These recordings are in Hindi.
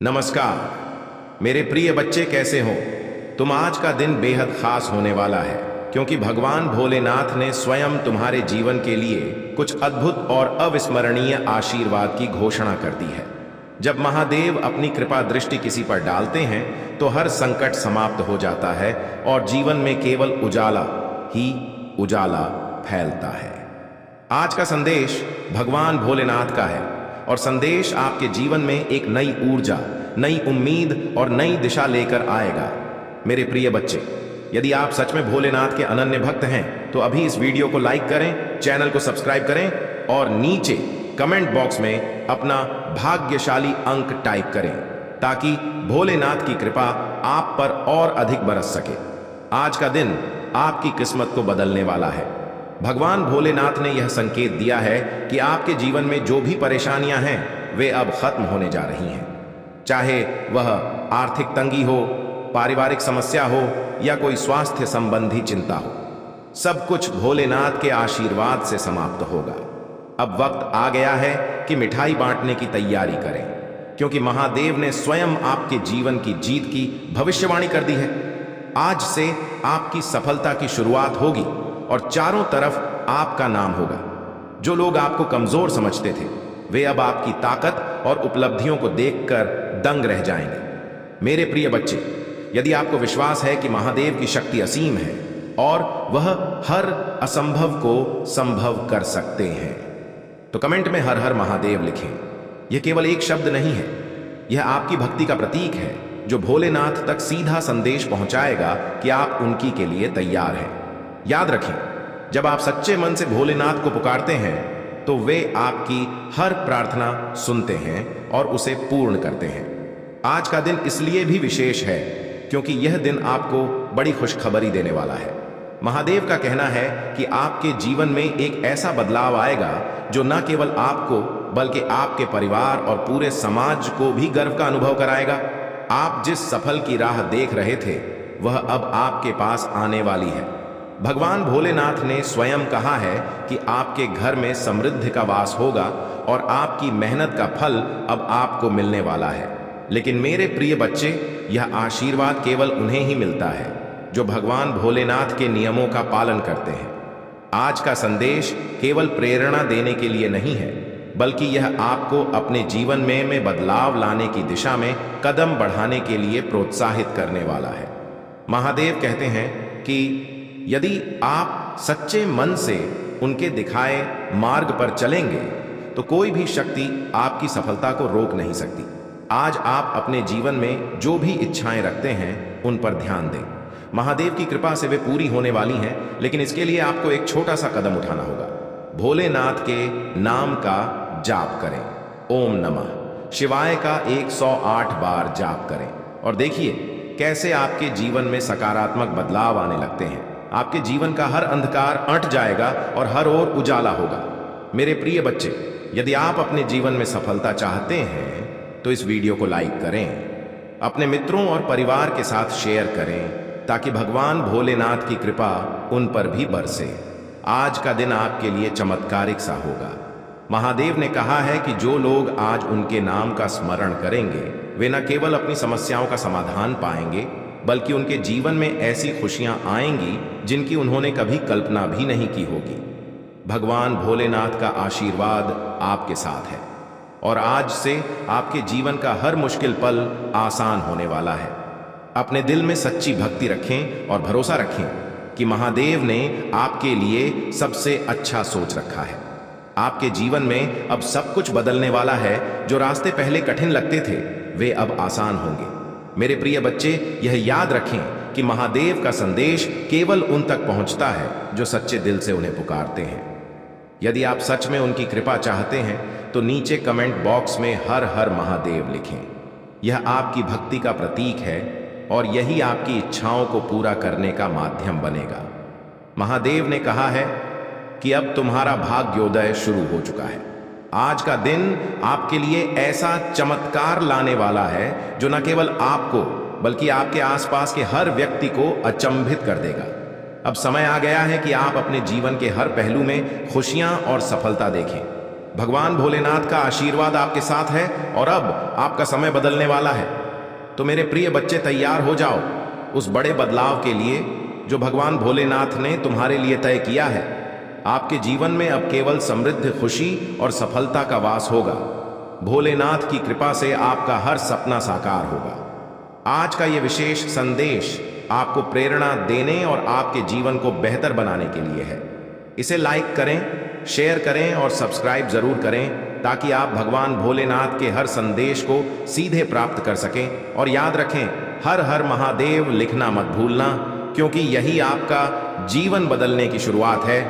नमस्कार मेरे प्रिय बच्चे, कैसे हो तुम। आज का दिन बेहद खास होने वाला है क्योंकि भगवान भोलेनाथ ने स्वयं तुम्हारे जीवन के लिए कुछ अद्भुत और अविस्मरणीय आशीर्वाद की घोषणा कर दी है। जब महादेव अपनी कृपा दृष्टि किसी पर डालते हैं तो हर संकट समाप्त हो जाता है और जीवन में केवल उजाला ही उजाला फैलता है। आज का संदेश भगवान भोलेनाथ का है और संदेश आपके जीवन में एक नई ऊर्जा, नई उम्मीद और नई दिशा लेकर आएगा। मेरे प्रिय बच्चे, यदि आप सच में भोलेनाथ के अनन्य भक्त हैं तो अभी इस वीडियो को लाइक करें, चैनल को सब्सक्राइब करें और नीचे कमेंट बॉक्स में अपना भाग्यशाली अंक टाइप करें ताकि भोलेनाथ की कृपा आप पर और अधिक बरस सके। आज का दिन आपकी किस्मत को बदलने वाला है। भगवान भोलेनाथ ने यह संकेत दिया है कि आपके जीवन में जो भी परेशानियां हैं वे अब खत्म होने जा रही हैं। चाहे वह आर्थिक तंगी हो, पारिवारिक समस्या हो या कोई स्वास्थ्य संबंधी चिंता हो, सब कुछ भोलेनाथ के आशीर्वाद से समाप्त होगा। अब वक्त आ गया है कि मिठाई बांटने की तैयारी करें क्योंकि महादेव ने स्वयं आपके जीवन की जीत की भविष्यवाणी कर दी है। आज से आपकी सफलता की शुरुआत होगी और चारों तरफ आपका नाम होगा। जो लोग आपको कमजोर समझते थे वे अब आपकी ताकत और उपलब्धियों को देखकर दंग रह जाएंगे। मेरे प्रिय बच्चे, यदि आपको विश्वास है कि महादेव की शक्ति असीम है और वह हर असंभव को संभव कर सकते हैं तो कमेंट में हर हर महादेव लिखें। यह केवल एक शब्द नहीं है, यह आपकी भक्ति का प्रतीक है जो भोलेनाथ तक सीधा संदेश पहुंचाएगा कि आप उनकी के लिए तैयार हैं। याद रखें, जब आप सच्चे मन से भोलेनाथ को पुकारते हैं तो वे आपकी हर प्रार्थना सुनते हैं और उसे पूर्ण करते हैं। आज का दिन इसलिए भी विशेष है क्योंकि यह दिन आपको बड़ी खुशखबरी देने वाला है। महादेव का कहना है कि आपके जीवन में एक ऐसा बदलाव आएगा जो न केवल आपको बल्कि आपके परिवार और पूरे समाज को भी गर्व का अनुभव कराएगा। आप जिस सफल की राह देख रहे थे वह अब आपके पास आने वाली है। भगवान भोलेनाथ ने स्वयं कहा है कि आपके घर में समृद्धि का वास होगा और आपकी मेहनत का फल अब आपको मिलने वाला है। लेकिन मेरे प्रिय बच्चे, यह आशीर्वाद केवल उन्हें ही मिलता है जो भगवान भोलेनाथ के नियमों का पालन करते हैं। आज का संदेश केवल प्रेरणा देने के लिए नहीं है बल्कि यह आपको अपने जीवन में बदलाव लाने की दिशा में कदम बढ़ाने के लिए प्रोत्साहित करने वाला है। महादेव कहते हैं कि यदि आप सच्चे मन से उनके दिखाए मार्ग पर चलेंगे तो कोई भी शक्ति आपकी सफलता को रोक नहीं सकती। आज आप अपने जीवन में जो भी इच्छाएं रखते हैं उन पर ध्यान दें। महादेव की कृपा से वे पूरी होने वाली हैं, लेकिन इसके लिए आपको एक छोटा सा कदम उठाना होगा। भोलेनाथ के नाम का जाप करें। ओम नमः शिवाय का 108 बार जाप करें और देखिए कैसे आपके जीवन में सकारात्मक बदलाव आने लगते हैं। आपके जीवन का हर अंधकार अंट जाएगा और हर ओर उजाला होगा। मेरे प्रिय बच्चे, यदि आप अपने जीवन में सफलता चाहते हैं तो इस वीडियो को लाइक करें, अपने मित्रों और परिवार के साथ शेयर करें ताकि भगवान भोलेनाथ की कृपा उन पर भी बरसे। आज का दिन आपके लिए चमत्कारिक सा होगा। महादेव ने कहा है कि जो लोग आज उनके नाम का स्मरण करेंगे वे न केवल अपनी समस्याओं का समाधान पाएंगे बल्कि उनके जीवन में ऐसी खुशियां आएंगी जिनकी उन्होंने कभी कल्पना भी नहीं की होगी। भगवान भोलेनाथ का आशीर्वाद आपके साथ है और आज से आपके जीवन का हर मुश्किल पल आसान होने वाला है। अपने दिल में सच्ची भक्ति रखें और भरोसा रखें कि महादेव ने आपके लिए सबसे अच्छा सोच रखा है। आपके जीवन में अब सब कुछ बदलने वाला है। जो रास्ते पहले कठिन लगते थे वे अब आसान होंगे। मेरे प्रिय बच्चे, यह याद रखें कि महादेव का संदेश केवल उन तक पहुंचता है जो सच्चे दिल से उन्हें पुकारते हैं। यदि आप सच में उनकी कृपा चाहते हैं तो नीचे कमेंट बॉक्स में हर हर महादेव लिखें। यह आपकी भक्ति का प्रतीक है और यही आपकी इच्छाओं को पूरा करने का माध्यम बनेगा। महादेव ने कहा है कि अब तुम्हारा भाग्योदय शुरू हो चुका है। आज का दिन आपके लिए ऐसा चमत्कार लाने वाला है जो न केवल आपको बल्कि आपके आसपास के हर व्यक्ति को अचंभित कर देगा। अब समय आ गया है कि आप अपने जीवन के हर पहलू में खुशियां और सफलता देखें। भगवान भोलेनाथ का आशीर्वाद आपके साथ है और अब आपका समय बदलने वाला है। तो मेरे प्रिय बच्चे, तैयार हो जाओ उस बड़े बदलाव के लिए जो भगवान भोलेनाथ ने तुम्हारे लिए तय किया है। आपके जीवन में अब केवल समृद्ध, खुशी और सफलता का वास होगा। भोलेनाथ की कृपा से आपका हर सपना साकार होगा। आज का यह विशेष संदेश आपको प्रेरणा देने और आपके जीवन को बेहतर बनाने के लिए है। इसे लाइक करें, शेयर करें और सब्सक्राइब जरूर करें ताकि आप भगवान भोलेनाथ के हर संदेश को सीधे प्राप्त कर सकें। और याद रखें, हर हर महादेव लिखना मत भूलना, क्योंकि यही आपका जीवन बदलने की शुरुआत है।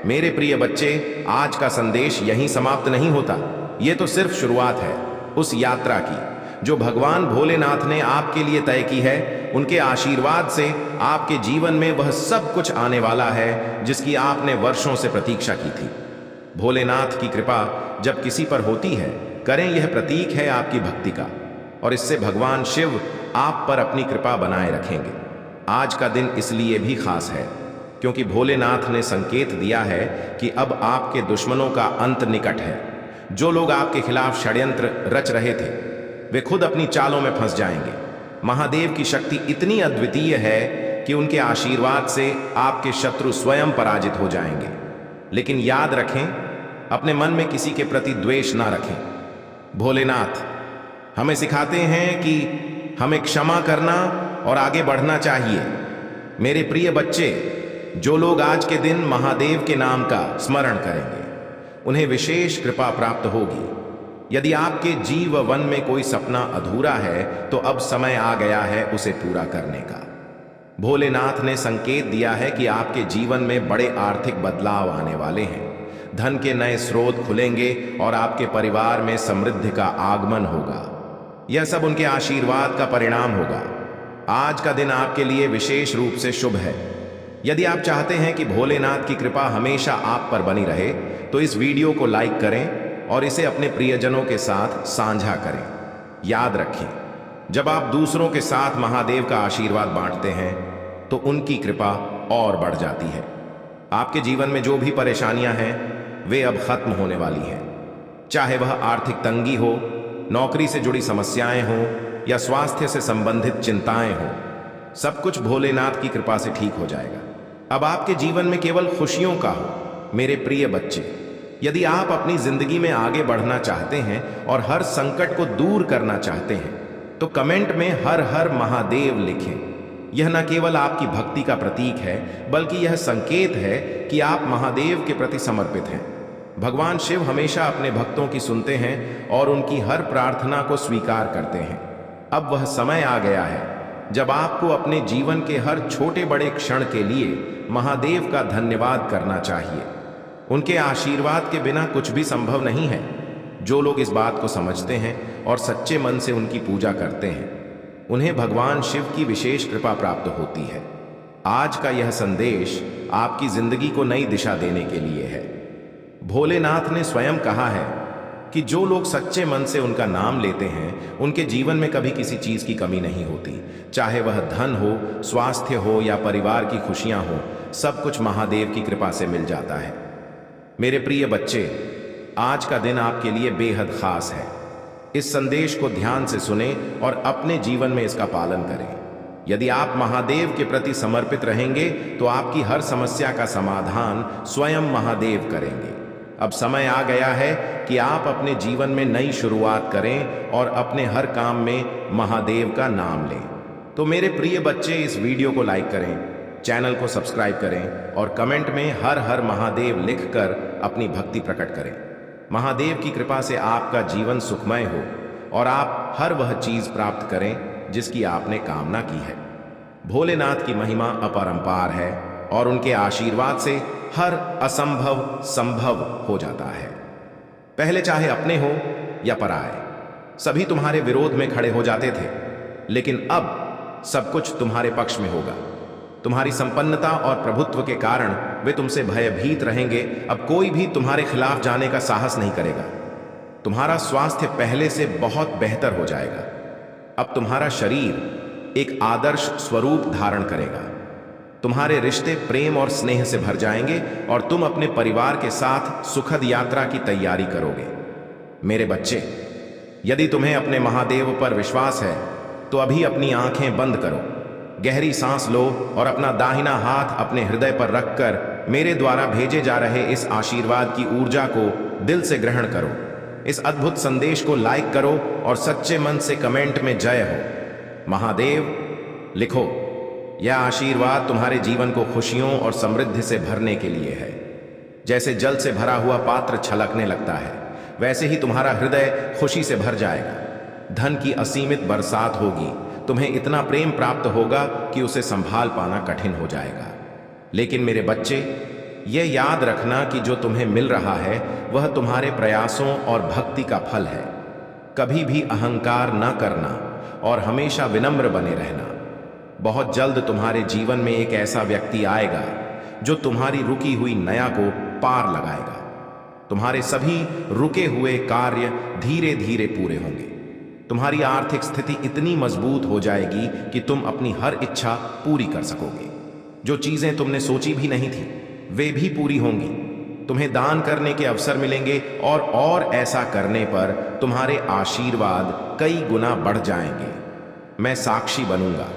मेरे प्रिय बच्चे, आज का संदेश यहीं समाप्त नहीं होता। ये तो सिर्फ शुरुआत है उस यात्रा की जो भगवान भोलेनाथ ने आपके लिए तय की है। उनके आशीर्वाद से आपके जीवन में वह सब कुछ आने वाला है जिसकी आपने वर्षों से प्रतीक्षा की थी। भोलेनाथ की कृपा जब किसी पर होती है, करें यह प्रतीक है आपकी भक्ति का, और इससे भगवान शिव आप पर अपनी कृपा बनाए रखेंगे। आज का दिन इसलिए भी खास है क्योंकि भोलेनाथ ने संकेत दिया है कि अब आपके दुश्मनों का अंत निकट है। जो लोग आपके खिलाफ षड्यंत्र रच रहे थे, वे खुद अपनी चालों में फंस जाएंगे। महादेव की शक्ति इतनी अद्वितीय है कि उनके आशीर्वाद से आपके शत्रु स्वयं पराजित हो जाएंगे। लेकिन याद रखें, अपने मन में किसी के प्रति द्वेष ना रखें। भोलेनाथ हमें सिखाते हैं कि हमें क्षमा करना और आगे बढ़ना चाहिए। मेरे प्रिय बच्चे, जो लोग आज के दिन महादेव के नाम का स्मरण करेंगे, उन्हें विशेष कृपा प्राप्त होगी। यदि आपके जीवन में कोई सपना अधूरा है तो अब समय आ गया है उसे पूरा करने का। भोलेनाथ ने संकेत दिया है कि आपके जीवन में बड़े आर्थिक बदलाव आने वाले हैं। धन के नए स्रोत खुलेंगे और आपके परिवार में समृद्धि का आगमन होगा। यह सब उनके आशीर्वाद का परिणाम होगा। आज का दिन आपके लिए विशेष रूप से शुभ है। यदि आप चाहते हैं कि भोलेनाथ की कृपा हमेशा आप पर बनी रहे तो इस वीडियो को लाइक करें और इसे अपने प्रियजनों के साथ साझा करें। याद रखें, जब आप दूसरों के साथ महादेव का आशीर्वाद बांटते हैं तो उनकी कृपा और बढ़ जाती है। आपके जीवन में जो भी परेशानियां हैं वे अब खत्म होने वाली हैं। चाहे वह आर्थिक तंगी हो, नौकरी से जुड़ी समस्याएं हों या स्वास्थ्य से संबंधित चिंताएं हों, सब कुछ भोलेनाथ की कृपा से ठीक हो जाएगा। अब आपके जीवन में केवल खुशियों का हो। मेरे प्रिय बच्चे, यदि आप अपनी जिंदगी में आगे बढ़ना चाहते हैं और हर संकट को दूर करना चाहते हैं तो कमेंट में हर हर महादेव लिखें। यह न केवल आपकी भक्ति का प्रतीक है बल्कि यह संकेत है कि आप महादेव के प्रति समर्पित हैं। भगवान शिव हमेशा अपने भक्तों की सुनते हैं और उनकी हर प्रार्थना को स्वीकार करते हैं। अब वह समय आ गया है जब आपको अपने जीवन के हर छोटे बड़े क्षण के लिए महादेव का धन्यवाद करना चाहिए। उनके आशीर्वाद के बिना कुछ भी संभव नहीं है। जो लोग इस बात को समझते हैं और सच्चे मन से उनकी पूजा करते हैं, उन्हें भगवान शिव की विशेष कृपा प्राप्त होती है। आज का यह संदेश आपकी जिंदगी को नई दिशा देने के लिए है। भोलेनाथ ने स्वयं कहा है कि जो लोग सच्चे मन से उनका नाम लेते हैं, उनके जीवन में कभी किसी चीज की कमी नहीं होती। चाहे वह धन हो, स्वास्थ्य हो या परिवार की खुशियां हो, सब कुछ महादेव की कृपा से मिल जाता है। मेरे प्रिय बच्चे, आज का दिन आपके लिए बेहद खास है। इस संदेश को ध्यान से सुने और अपने जीवन में इसका पालन करें। यदि आप महादेव के प्रति समर्पित रहेंगे तो आपकी हर समस्या का समाधान स्वयं महादेव करेंगे। अब समय आ गया है कि आप अपने जीवन में नई शुरुआत करें और अपने हर काम में महादेव का नाम लें। तो मेरे प्रिय बच्चे, इस वीडियो को लाइक करें, चैनल को सब्सक्राइब करें और कमेंट में हर हर महादेव लिखकर अपनी भक्ति प्रकट करें। महादेव की कृपा से आपका जीवन सुखमय हो और आप हर वह चीज प्राप्त करें जिसकी आपने कामना की है। भोलेनाथ की महिमा अपरंपार है और उनके आशीर्वाद से हर असंभव संभव हो जाता है। पहले चाहे अपने हो या पराए, सभी तुम्हारे विरोध में खड़े हो जाते थे, लेकिन अब सब कुछ तुम्हारे पक्ष में होगा। तुम्हारी संपन्नता और प्रभुत्व के कारण वे तुमसे भयभीत रहेंगे। अब कोई भी तुम्हारे खिलाफ जाने का साहस नहीं करेगा। तुम्हारा स्वास्थ्य पहले से बहुत बेहतर हो जाएगा। अब तुम्हारा शरीर एक आदर्श स्वरूप धारण करेगा। तुम्हारे रिश्ते प्रेम और स्नेह से भर जाएंगे और तुम अपने परिवार के साथ सुखद यात्रा की तैयारी करोगे। मेरे बच्चे, यदि तुम्हें अपने महादेव पर विश्वास है तो अभी अपनी आंखें बंद करो, गहरी सांस लो और अपना दाहिना हाथ अपने हृदय पर रखकर मेरे द्वारा भेजे जा रहे इस आशीर्वाद की ऊर्जा को दिल से ग्रहण करो। इस अद्भुत संदेश को लाइक करो और सच्चे मन से कमेंट में जय हो महादेव लिखो। यह आशीर्वाद तुम्हारे जीवन को खुशियों और समृद्धि से भरने के लिए है। जैसे जल से भरा हुआ पात्र छलकने लगता है, वैसे ही तुम्हारा हृदय खुशी से भर जाएगा। धन की असीमित बरसात होगी, तुम्हें इतना प्रेम प्राप्त होगा कि उसे संभाल पाना कठिन हो जाएगा। लेकिन मेरे बच्चे, यह याद रखना कि जो तुम्हें मिल रहा है वह तुम्हारे प्रयासों और भक्ति का फल है। कभी भी अहंकार न करना और हमेशा विनम्र बने रहना। बहुत जल्द तुम्हारे जीवन में एक ऐसा व्यक्ति आएगा जो तुम्हारी रुकी हुई नया को पार लगाएगा। तुम्हारे सभी रुके हुए कार्य धीरे धीरे पूरे होंगे। तुम्हारी आर्थिक स्थिति इतनी मजबूत हो जाएगी कि तुम अपनी हर इच्छा पूरी कर सकोगे। जो चीजें तुमने सोची भी नहीं थी वे भी पूरी होंगी। तुम्हें दान करने के अवसर मिलेंगे और ऐसा करने पर तुम्हारे आशीर्वाद कई गुना बढ़ जाएंगे। मैं साक्षी बनूंगा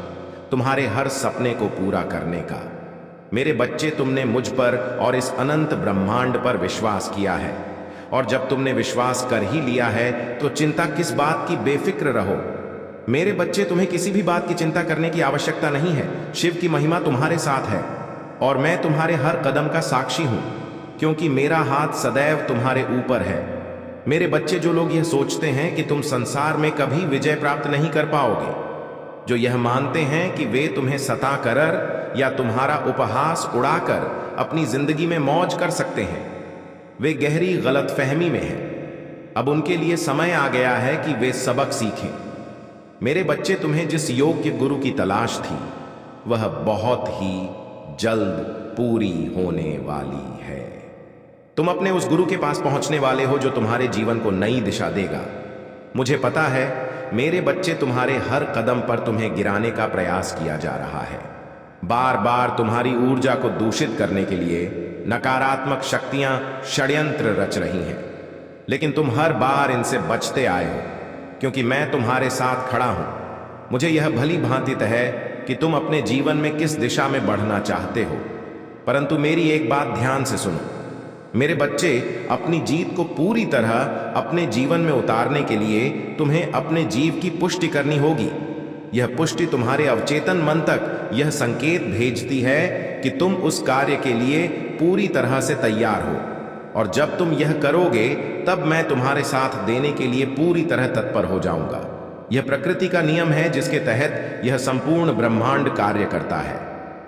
तुम्हारे हर सपने को पूरा करने का। मेरे बच्चे, तुमने मुझ पर और इस अनंत ब्रह्मांड पर विश्वास किया है, और जब तुमने विश्वास कर ही लिया है तो चिंता किस बात की, बेफिक्र रहो। मेरे बच्चे, तुम्हें किसी भी बात की चिंता करने की आवश्यकता नहीं है। शिव की महिमा तुम्हारे साथ है और मैं तुम्हारे हर कदम का साक्षी हूं, क्योंकि मेरा हाथ सदैव तुम्हारे ऊपर है। मेरे बच्चे, जो लोग यह सोचते हैं कि तुम संसार में कभी विजय प्राप्त नहीं कर पाओगे, जो यह मानते हैं कि वे तुम्हें सता कर या तुम्हारा उपहास उड़ाकर अपनी जिंदगी में मौज कर सकते हैं, वे गहरी गलतफहमी में हैं। अब उनके लिए समय आ गया है कि वे सबक सीखें। मेरे बच्चे, तुम्हें जिस योग्य गुरु की तलाश थी वह बहुत ही जल्द पूरी होने वाली है। तुम अपने उस गुरु के पास पहुंचने वाले हो जो तुम्हारे जीवन को नई दिशा देगा। मुझे पता है मेरे बच्चे, तुम्हारे हर कदम पर तुम्हें गिराने का प्रयास किया जा रहा है। बार बार तुम्हारी ऊर्जा को दूषित करने के लिए नकारात्मक शक्तियां षड्यंत्र रच रही हैं, लेकिन तुम हर बार इनसे बचते आए हो, क्योंकि मैं तुम्हारे साथ खड़ा हूं। मुझे यह भली भांति है कि तुम अपने जीवन में किस दिशा में बढ़ना चाहते हो, परंतु मेरी एक बात ध्यान से सुनो। मेरे बच्चे, अपनी जीत को पूरी तरह अपने जीवन में उतारने के लिए तुम्हें अपने जीव की पुष्टि करनी होगी। यह पुष्टि तुम्हारे अवचेतन मन तक यह संकेत भेजती है कि तुम उस कार्य के लिए पूरी तरह से तैयार हो, और जब तुम यह करोगे तब मैं तुम्हारे साथ देने के लिए पूरी तरह तत्पर हो जाऊंगा। यह प्रकृति का नियम है जिसके तहत यह संपूर्ण ब्रह्मांड कार्य करता है।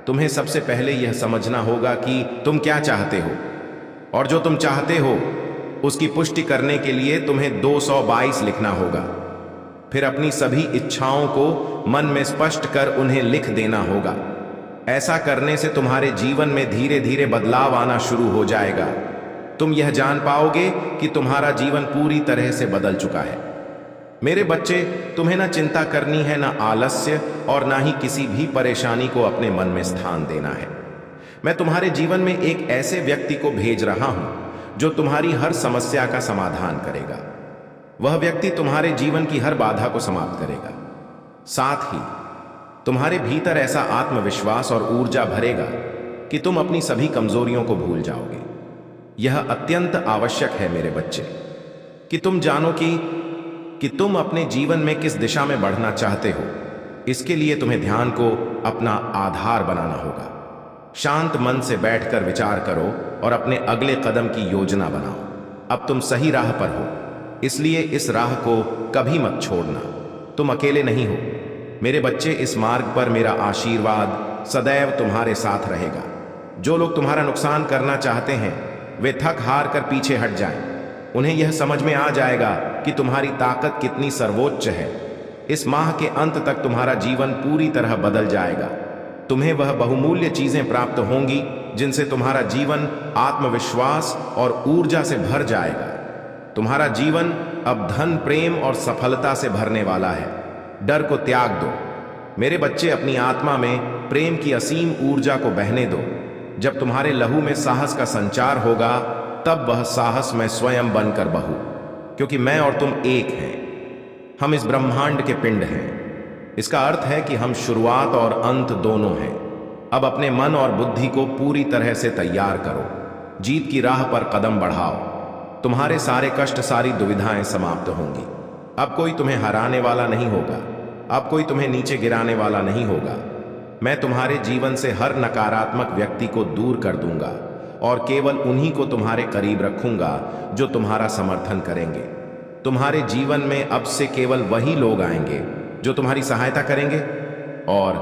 तुम्हें सबसे पहले यह समझना होगा कि तुम क्या चाहते हो, और जो तुम चाहते हो उसकी पुष्टि करने के लिए तुम्हें 222 लिखना होगा। फिर अपनी सभी इच्छाओं को मन में स्पष्ट कर उन्हें लिख देना होगा। ऐसा करने से तुम्हारे जीवन में धीरे धीरे बदलाव आना शुरू हो जाएगा। तुम यह जान पाओगे कि तुम्हारा जीवन पूरी तरह से बदल चुका है। मेरे बच्चे, तुम्हें ना चिंता करनी है, ना आलस्य, और ना ही किसी भी परेशानी को अपने मन में स्थान देना है। मैं तुम्हारे जीवन में एक ऐसे व्यक्ति को भेज रहा हूं जो तुम्हारी हर समस्या का समाधान करेगा। वह व्यक्ति तुम्हारे जीवन की हर बाधा को समाप्त करेगा। साथ ही तुम्हारे भीतर ऐसा आत्मविश्वास और ऊर्जा भरेगा कि तुम अपनी सभी कमजोरियों को भूल जाओगे। यह अत्यंत आवश्यक है मेरे बच्चे कि तुम जानो कि तुम अपने जीवन में किस दिशा में बढ़ना चाहते हो। इसके लिए तुम्हें ध्यान को अपना आधार बनाना होगा। शांत मन से बैठकर विचार करो और अपने अगले कदम की योजना बनाओ। अब तुम सही राह पर हो, इसलिए इस राह को कभी मत छोड़ना। तुम अकेले नहीं हो मेरे बच्चे। इस मार्ग पर मेरा आशीर्वाद सदैव तुम्हारे साथ रहेगा। जो लोग तुम्हारा नुकसान करना चाहते हैं वे थक हार कर पीछे हट जाएं। उन्हें यह समझ में आ जाएगा कि तुम्हारी ताकत कितनी सर्वोच्च है। इस माह के अंत तक तुम्हारा जीवन पूरी तरह बदल जाएगा। तुम्हें वह बहुमूल्य चीजें प्राप्त होंगी जिनसे तुम्हारा जीवन आत्मविश्वास और ऊर्जा से भर जाएगा। तुम्हारा जीवन अब धन, प्रेम और सफलता से भरने वाला है। डर को त्याग दो मेरे बच्चे। अपनी आत्मा में प्रेम की असीम ऊर्जा को बहने दो। जब तुम्हारे लहू में साहस का संचार होगा, तब वह साहस मैं स्वयं बनकर बहूं, क्योंकि मैं और तुम एक हैं। हम इस ब्रह्मांड के पिंड हैं। इसका अर्थ है कि हम शुरुआत और अंत दोनों हैं। अब अपने मन और बुद्धि को पूरी तरह से तैयार करो। जीत की राह पर कदम बढ़ाओ। तुम्हारे सारे कष्ट, सारी दुविधाएं समाप्त होंगी। अब कोई तुम्हें हराने वाला नहीं होगा। अब कोई तुम्हें नीचे गिराने वाला नहीं होगा। मैं तुम्हारे जीवन से हर नकारात्मक व्यक्ति को दूर कर दूंगा और केवल उन्हीं को तुम्हारे करीब रखूंगा जो तुम्हारा समर्थन करेंगे। तुम्हारे जीवन में अब से केवल वही लोग आएंगे जो तुम्हारी सहायता करेंगे और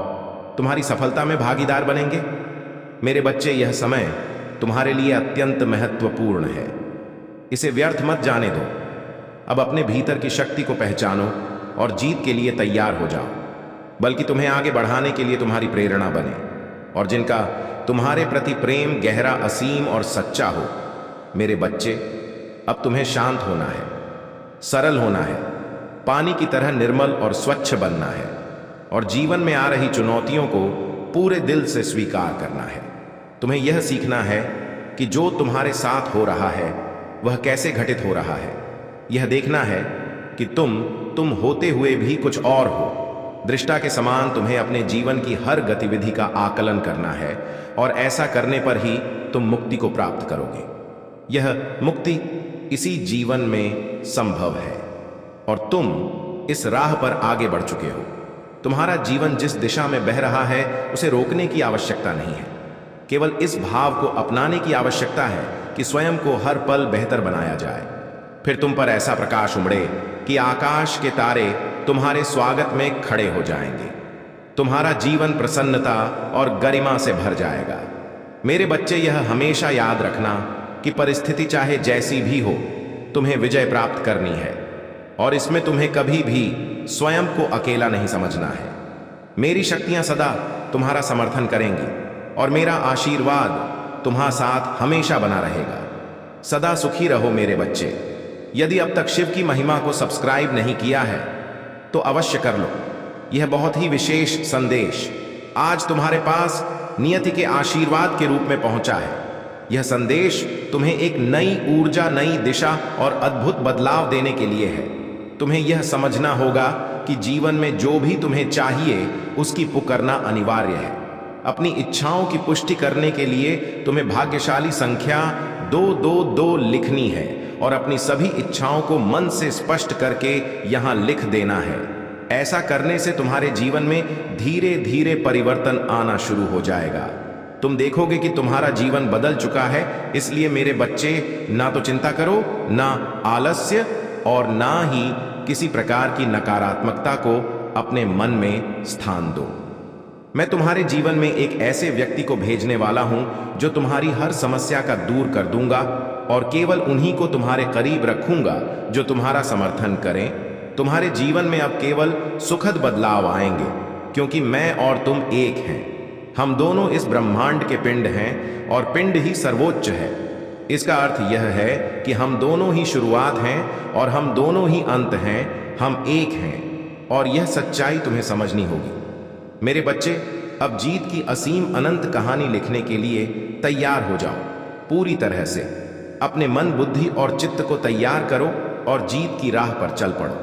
तुम्हारी सफलता में भागीदार बनेंगे। मेरे बच्चे, यह समय तुम्हारे लिए अत्यंत महत्वपूर्ण है। इसे व्यर्थ मत जाने दो। अब अपने भीतर की शक्ति को पहचानो और जीत के लिए तैयार हो जाओ, बल्कि तुम्हें आगे बढ़ाने के लिए तुम्हारी प्रेरणा बने। और जिनका तुम्हारे प्रति प्रेम गहरा, असीम और सच्चा हो। मेरे बच्चे, अब तुम्हें शांत होना है, सरल होना है, पानी की तरह निर्मल और स्वच्छ बनना है और जीवन में आ रही चुनौतियों को पूरे दिल से स्वीकार करना है। तुम्हें यह सीखना है कि जो तुम्हारे साथ हो रहा है वह कैसे घटित हो रहा है। यह देखना है कि तुम होते हुए भी कुछ और हो। दृष्टा के समान तुम्हें अपने जीवन की हर गतिविधि का आकलन करना है और ऐसा करने पर ही तुम मुक्ति को प्राप्त करोगे। यह मुक्ति इसी जीवन में संभव है और तुम इस राह पर आगे बढ़ चुके हो। तुम्हारा जीवन जिस दिशा में बह रहा है उसे रोकने की आवश्यकता नहीं है। केवल इस भाव को अपनाने की आवश्यकता है कि स्वयं को हर पल बेहतर बनाया जाए। फिर तुम पर ऐसा प्रकाश उमड़े कि आकाश के तारे तुम्हारे स्वागत में खड़े हो जाएंगे। तुम्हारा जीवन प्रसन्नता और गरिमा से भर जाएगा। मेरे बच्चे, यह हमेशा याद रखना कि परिस्थिति चाहे जैसी भी हो, तुम्हें विजय प्राप्त करनी है और इसमें तुम्हें कभी भी स्वयं को अकेला नहीं समझना है। मेरी शक्तियां सदा तुम्हारा समर्थन करेंगी और मेरा आशीर्वाद तुम्हारे साथ हमेशा बना रहेगा। सदा सुखी रहो मेरे बच्चे। यदि अब तक शिव की महिमा को सब्सक्राइब नहीं किया है तो अवश्य कर लो। यह बहुत ही विशेष संदेश आज तुम्हारे पास नियति के आशीर्वाद के रूप में पहुंचा है। यह संदेश तुम्हें एक नई ऊर्जा, नई दिशा और अद्भुत बदलाव देने के लिए है। तुम्हें यह समझना होगा कि जीवन में जो भी तुम्हें चाहिए उसकी पुकारना अनिवार्य है। अपनी इच्छाओं की पुष्टि करने के लिए तुम्हें भाग्यशाली संख्या 222 लिखनी है और अपनी सभी इच्छाओं को मन से स्पष्ट करके यहां लिख देना है। ऐसा करने से तुम्हारे जीवन में धीरे धीरे परिवर्तन आना शुरू हो जाएगा। तुम देखोगे कि तुम्हारा जीवन बदल चुका है। इसलिए मेरे बच्चे, ना तो चिंता करो, ना आलस्य और ना ही किसी प्रकार की नकारात्मकता को अपने मन में स्थान दो। मैं तुम्हारे जीवन में एक ऐसे व्यक्ति को भेजने वाला हूं जो तुम्हारी हर समस्या का दूर कर दूंगा और केवल उन्हीं को तुम्हारे करीब रखूंगा जो तुम्हारा समर्थन करें। तुम्हारे जीवन में अब केवल सुखद बदलाव आएंगे, क्योंकि मैं और तुम एक हैं। हम दोनों इस ब्रह्मांड के पिंड हैं और पिंड ही सर्वोच्च है। इसका अर्थ यह है कि हम दोनों ही शुरुआत हैं और हम दोनों ही अंत हैं। हम एक हैं और यह सच्चाई तुम्हें समझनी होगी। मेरे बच्चे, अब जीत की असीम अनंत कहानी लिखने के लिए तैयार हो जाओ। पूरी तरह से अपने मन, बुद्धि और चित्त को तैयार करो और जीत की राह पर चल पड़ो।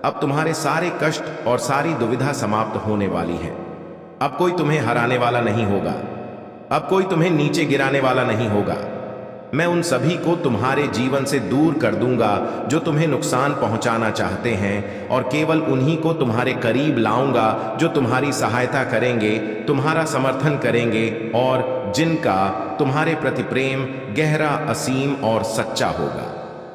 अब तुम्हारे सारे कष्ट और सारी दुविधा समाप्त होने वाली है। अब कोई तुम्हें हराने वाला नहीं होगा। अब कोई तुम्हें नीचे गिराने वाला नहीं होगा। मैं उन सभी को तुम्हारे जीवन से दूर कर दूंगा जो तुम्हें नुकसान पहुंचाना चाहते हैं और केवल उन्हीं को तुम्हारे करीब लाऊंगा जो तुम्हारी सहायता करेंगे, तुम्हारा समर्थन करेंगे और जिनका तुम्हारे प्रति प्रेम गहरा, असीम और सच्चा होगा।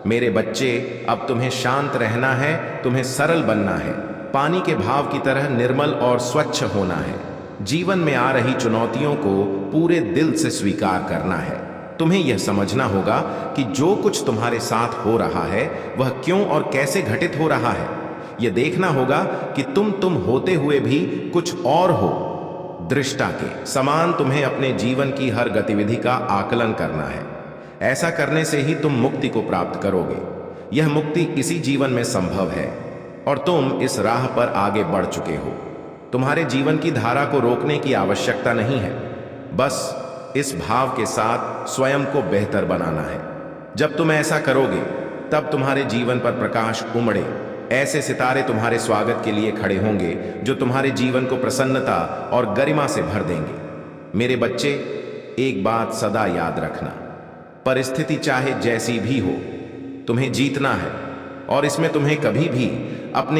मेरे बच्चे, अब तुम्हें शांत रहना है, तुम्हें सरल बनना है, पानी के भाव की तरह निर्मल और स्वच्छ होना है। जीवन में आ रही चुनौतियों को पूरे दिल से स्वीकार करना है। तुम्हें यह समझना होगा कि जो कुछ तुम्हारे साथ हो रहा है वह क्यों और कैसे घटित हो रहा है। यह देखना होगा कि तुम होते हुए भी कुछ और हो। दृष्टा के समान तुम्हें अपने जीवन की हर गतिविधि का आकलन करना है। ऐसा करने से ही तुम मुक्ति को प्राप्त करोगे। यह मुक्ति इसी जीवन में संभव है और तुम इस राह पर आगे बढ़ चुके हो। तुम्हारे जीवन की धारा को रोकने की आवश्यकता नहीं है, बस इस भाव के साथ स्वयं को बेहतर बनाना है। जब तुम ऐसा करोगे तब तुम्हारे जीवन पर प्रकाश उमड़े, ऐसे सितारे तुम्हारे स्वागत के लिए खड़े होंगे जो तुम्हारे जीवन को प्रसन्नता और गरिमा से भर देंगे। मेरे बच्चे, एक बात सदा याद रखना, परिस्थिति चाहे जैसी भी हो, तुम्हें जीतना है और इसमें तुम्हें कभी भी अपने